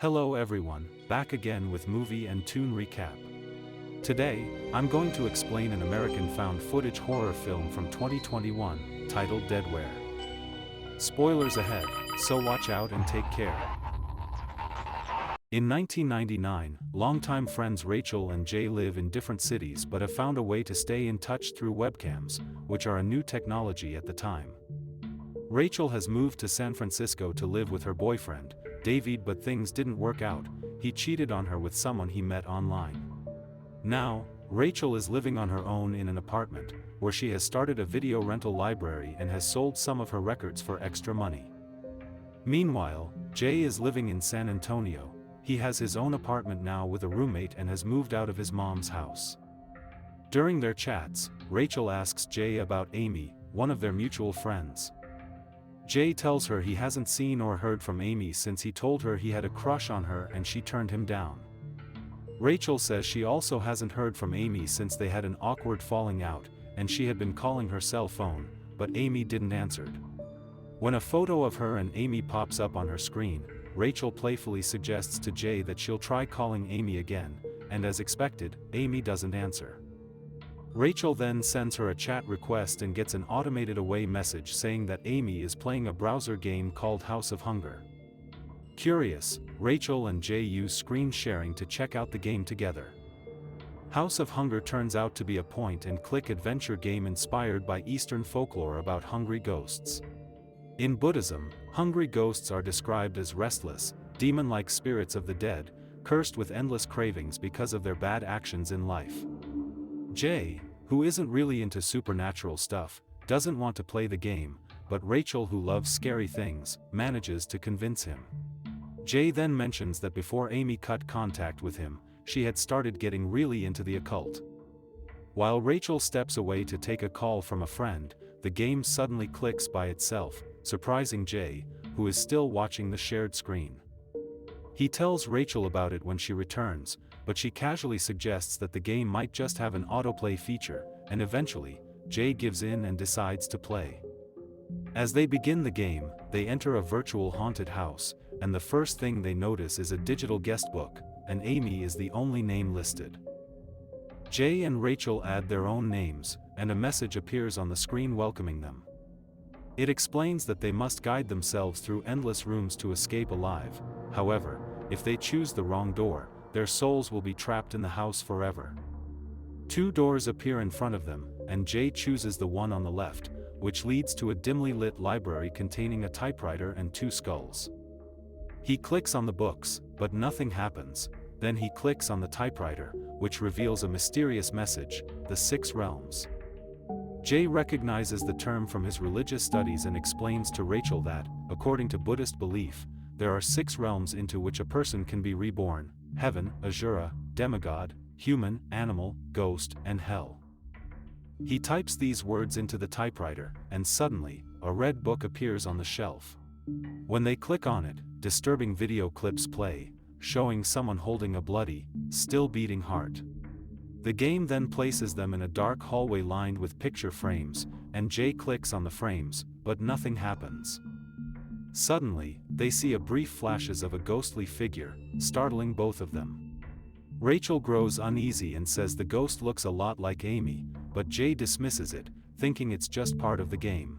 Hello everyone, back again with movie and tune recap. Today, I'm going to explain an American found footage horror film from 2021, titled Deadware. Spoilers ahead, so watch out and take care. In 1999, longtime friends Rachel and Jay live in different cities but have found a way to stay in touch through webcams, which are a new technology at the time. Rachel has moved to San Francisco to live with her boyfriend, David, but things didn't work out. He cheated on her with someone he met online. Now, Rachel is living on her own in an apartment, where she has started a video rental library and has sold some of her records for extra money. Meanwhile, Jay is living in San Antonio. He has his own apartment now with a roommate and has moved out of his mom's house. During their chats, Rachel asks Jay about Amy, one of their mutual friends. Jay tells her he hasn't seen or heard from Amy since he told her he had a crush on her and she turned him down. Rachel says she also hasn't heard from Amy since they had an awkward falling out, and she had been calling her cell phone, but Amy didn't answer. When a photo of her and Amy pops up on her screen, Rachel playfully suggests to Jay that she'll try calling Amy again, and as expected, Amy doesn't answer. Rachel then sends her a chat request and gets an automated away message saying that Amy is playing a browser game called House of Hunger. Curious, Rachel and Jay use screen sharing to check out the game together. House of Hunger turns out to be a point-and-click adventure game inspired by Eastern folklore about hungry ghosts. In Buddhism, hungry ghosts are described as restless, demon-like spirits of the dead, cursed with endless cravings because of their bad actions in life. Jay, who isn't really into supernatural stuff, doesn't want to play the game, but Rachel, who loves scary things, manages to convince him. Jay then mentions that before Amy cut contact with him, she had started getting really into the occult. While Rachel steps away to take a call from a friend, the game suddenly clicks by itself, surprising Jay, who is still watching the shared screen. He tells Rachel about it when she returns, but she casually suggests that the game might just have an autoplay feature, and eventually, Jay gives in and decides to play. As they begin the game, they enter a virtual haunted house, and the first thing they notice is a digital guest book, and Amy is the only name listed. Jay and Rachel add their own names, and a message appears on the screen welcoming them. It explains that they must guide themselves through endless rooms to escape alive. However, if they choose the wrong door, their souls will be trapped in the house forever. Two doors appear in front of them, and Jay chooses the one on the left, which leads to a dimly lit library containing a typewriter and two skulls. He clicks on the books, but nothing happens. Then he clicks on the typewriter, which reveals a mysterious message: the 6 realms. Jay recognizes the term from his religious studies and explains to Rachel that, according to Buddhist belief, there are 6 realms into which a person can be reborn: heaven, asura, demigod, human, animal, ghost, and hell. He types these words into the typewriter, and suddenly, a red book appears on the shelf. When they click on it, disturbing video clips play, showing someone holding a bloody, still beating heart. The game then places them in a dark hallway lined with picture frames, and Jay clicks on the frames, but nothing happens. Suddenly, they see brief flashes of a ghostly figure, startling both of them. Rachel grows uneasy and says the ghost looks a lot like Amy, but Jay dismisses it, thinking it's just part of the game.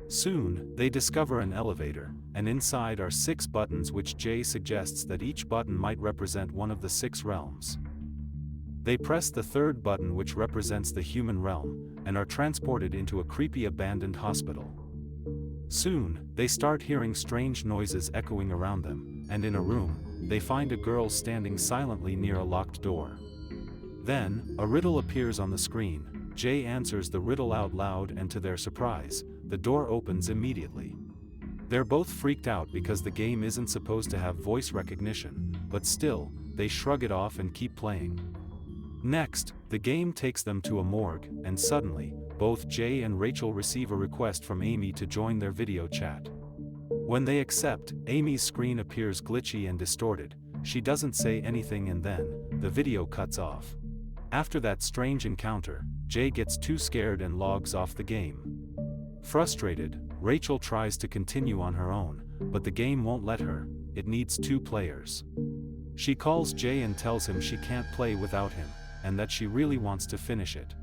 Soon, they discover an elevator, and inside are 6 buttons, which Jay suggests that each button might represent one of the 6 realms. They press the 3rd button, which represents the human realm, and are transported into a creepy abandoned hospital. Soon, they start hearing strange noises echoing around them, and in a room, they find a girl standing silently near a locked door. Then, a riddle appears on the screen. Jay answers the riddle out loud, and to their surprise, the door opens immediately. They're both freaked out because the game isn't supposed to have voice recognition, but still, they shrug it off and keep playing. Next, the game takes them to a morgue, and suddenly, both Jay and Rachel receive a request from Amy to join their video chat. When they accept, Amy's screen appears glitchy and distorted. She doesn't say anything, and then, the video cuts off. After that strange encounter, Jay gets too scared and logs off the game. Frustrated, Rachel tries to continue on her own, but the game won't let her. it needs 2 players. She calls Jay and tells him she can't play without him, and that she really wants to finish it.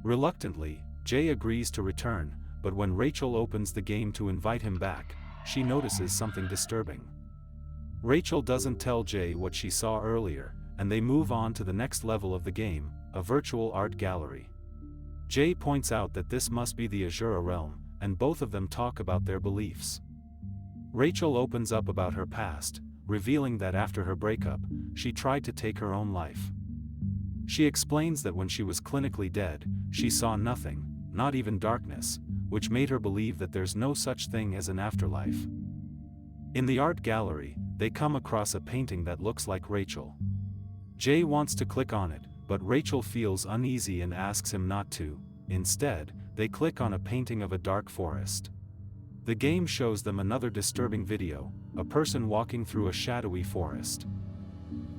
Reluctantly, Jay agrees to return, but when Rachel opens the game to invite him back, she notices something disturbing. Rachel doesn't tell Jay what she saw earlier, and they move on to the next level of the game, a virtual art gallery. Jay points out that this must be the Azura realm, and both of them talk about their beliefs. Rachel opens up about her past, revealing that after her breakup, she tried to take her own life. She explains that when she was clinically dead, she saw nothing, not even darkness, which made her believe that there's no such thing as an afterlife. In the art gallery, they come across a painting that looks like Rachel. Jay wants to click on it, but Rachel feels uneasy and asks him not to. Instead, they click on a painting of a dark forest. The game shows them another disturbing video, a person walking through a shadowy forest.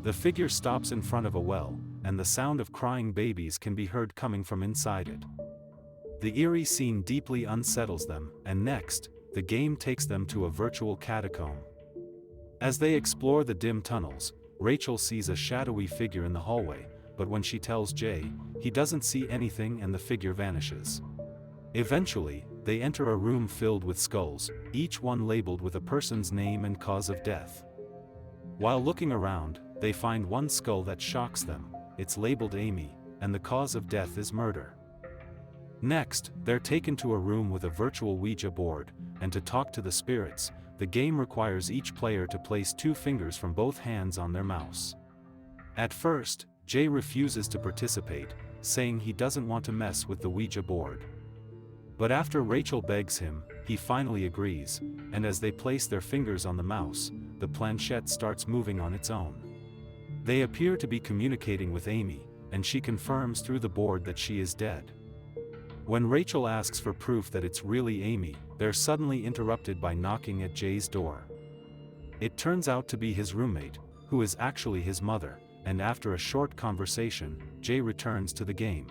The figure stops in front of a well, and the sound of crying babies can be heard coming from inside it. The eerie scene deeply unsettles them, and next, the game takes them to a virtual catacomb. As they explore the dim tunnels, Rachel sees a shadowy figure in the hallway, but when she tells Jay, he doesn't see anything and the figure vanishes. Eventually, they enter a room filled with skulls, each one labeled with a person's name and cause of death. While looking around, they find one skull that shocks them. It's labeled Amy, and the cause of death is murder. Next, they're taken to a room with a virtual Ouija board, and to talk to the spirits, the game requires each player to place 2 fingers from both hands on their mouse. At first, Jay refuses to participate, saying he doesn't want to mess with the Ouija board. But after Rachel begs him, he finally agrees, and as they place their fingers on the mouse, the planchette starts moving on its own. They appear to be communicating with Amy, and she confirms through the board that she is dead. When Rachel asks for proof that it's really Amy, they're suddenly interrupted by knocking at Jay's door. It turns out to be his roommate, who is actually his mother, and after a short conversation, Jay returns to the game.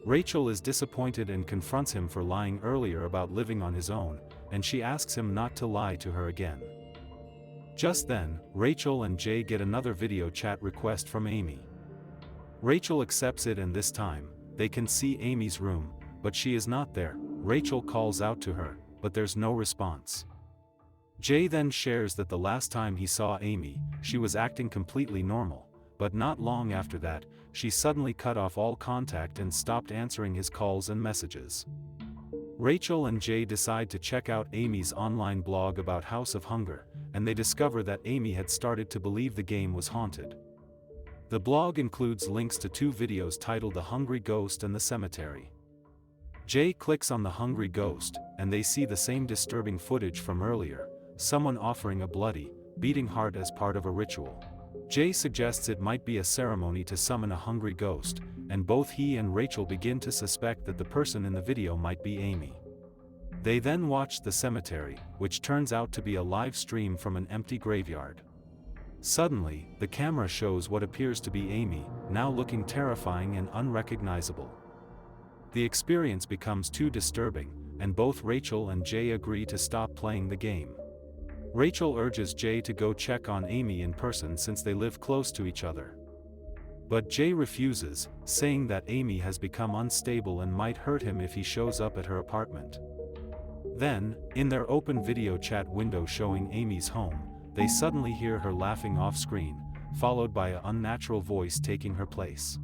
Rachel is disappointed and confronts him for lying earlier about living on his own, and she asks him not to lie to her again. Just then, Rachel and Jay get another video chat request from Amy. Rachel accepts it, and this time, they can see Amy's room, but she is not there. Rachel calls out to her, but there's no response. Jay then shares that the last time he saw Amy, she was acting completely normal, but not long after that, she suddenly cut off all contact and stopped answering his calls and messages. Rachel and Jay decide to check out Amy's online blog about House of Hunger, and they discover that Amy had started to believe the game was haunted. The blog includes links to 2 videos titled The Hungry Ghost and The Cemetery. Jay clicks on the Hungry Ghost, and they see the same disturbing footage from earlier, someone offering a bloody, beating heart as part of a ritual. Jay suggests it might be a ceremony to summon a hungry ghost, and both he and Rachel begin to suspect that the person in the video might be Amy. They then watch The Cemetery, which turns out to be a live stream from an empty graveyard. Suddenly, the camera shows what appears to be Amy, now looking terrifying and unrecognizable. The experience becomes too disturbing, and both Rachel and Jay agree to stop playing the game. Rachel urges Jay to go check on Amy in person since they live close to each other. But Jay refuses, saying that Amy has become unstable and might hurt him if he shows up at her apartment. Then, in their open video chat window showing Amy's home, they suddenly hear her laughing off-screen, followed by an unnatural voice taking her place.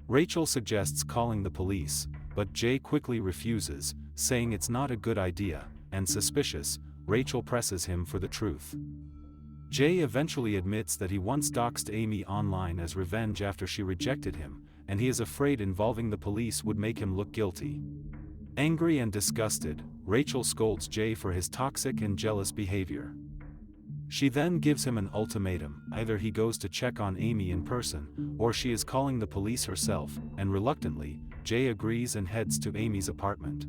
Rachel suggests calling the police, but Jay quickly refuses, saying it's not a good idea, and suspicious, Rachel presses him for the truth. Jay eventually admits that he once doxed Amy online as revenge after she rejected him, and he is afraid involving the police would make him look guilty. Angry and disgusted, Rachel scolds Jay for his toxic and jealous behavior. She then gives him an ultimatum: either he goes to check on Amy in person, or she is calling the police herself, and reluctantly, Jay agrees and heads to Amy's apartment.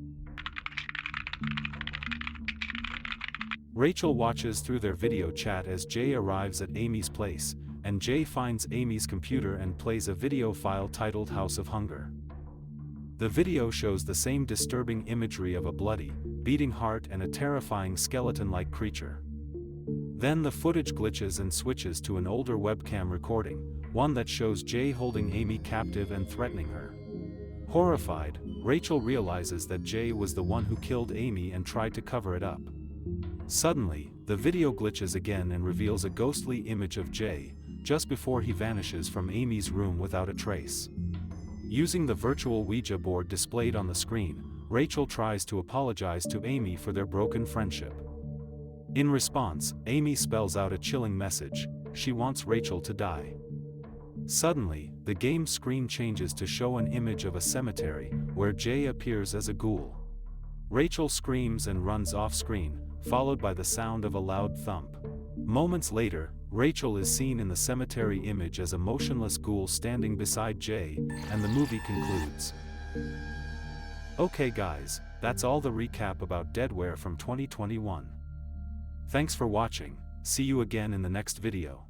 Rachel watches through their video chat as Jay arrives at Amy's place, and Jay finds Amy's computer and plays a video file titled House of Hunger. The video shows the same disturbing imagery of a bloody, beating heart and a terrifying skeleton-like creature. Then the footage glitches and switches to an older webcam recording, one that shows Jay holding Amy captive and threatening her. Horrified, Rachel realizes that Jay was the one who killed Amy and tried to cover it up. Suddenly, the video glitches again and reveals a ghostly image of Jay, just before he vanishes from Amy's room without a trace. Using the virtual Ouija board displayed on the screen, Rachel tries to apologize to Amy for their broken friendship. In response, Amy spells out a chilling message: she wants Rachel to die. Suddenly, the game screen changes to show an image of a cemetery, where Jay appears as a ghoul. Rachel screams and runs off-screen, followed by the sound of a loud thump. Moments later, Rachel is seen in the cemetery image as a motionless ghoul standing beside Jay, and the movie concludes. Okay guys, that's all the recap about Deadware from 2021. Thanks for watching, see you again in the next video.